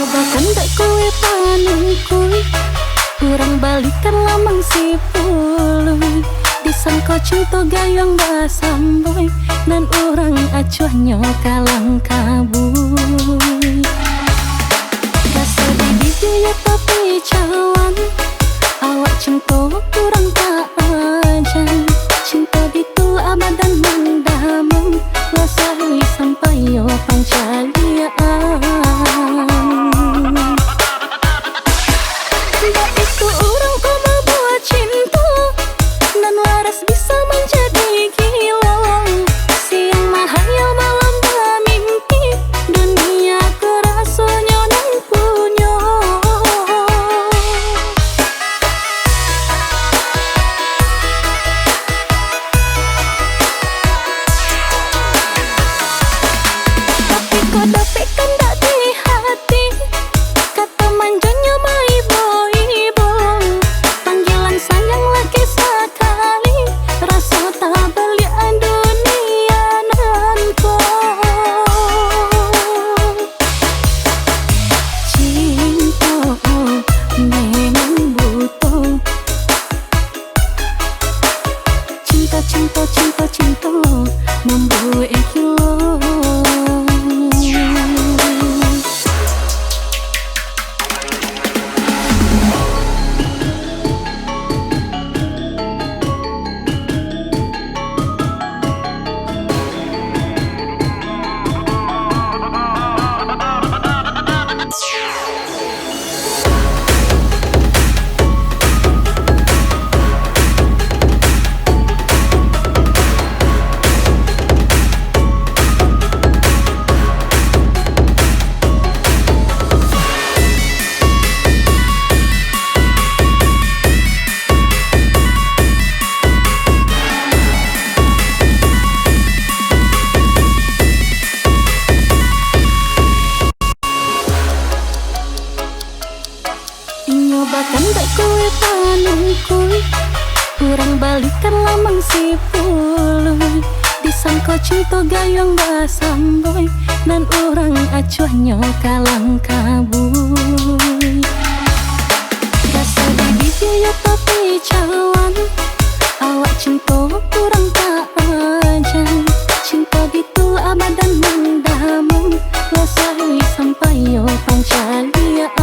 Nyobakan dek kue panungkui, kurang balikan lamang si pului. Disangka cinta gayang basamboy, nan orang acuahnya kalang kabui. Rasa di ya tapi cawan, awak cinta kurang tak ajan. Cinta itu abadan mendalam, wasai sampai yo pancaliaan. Sebab itu orang kau membuat cinta, dan waras bisa menjadi gila. Siang mahayal malam bermimpi, dunia kerasanya nan punya. Tapi kau dapatkan tak di hati, kata manjanya my boy boy. Panggilan sayang lagi sekali, rasa tak belian dunia nan kau. Cinta memang butuh, cinta membuat hilang. Nyobakan dek kue panungkui, kurang balikan lamang si pului. Disangka cinta gayang basamboy, dan orang acuahnya kalang kabui. Rasa di ya tapi cawan, awak cinta kurang tak ajan. Cinta gitu abadan mendalam, wasai sampai yo pancaliaan.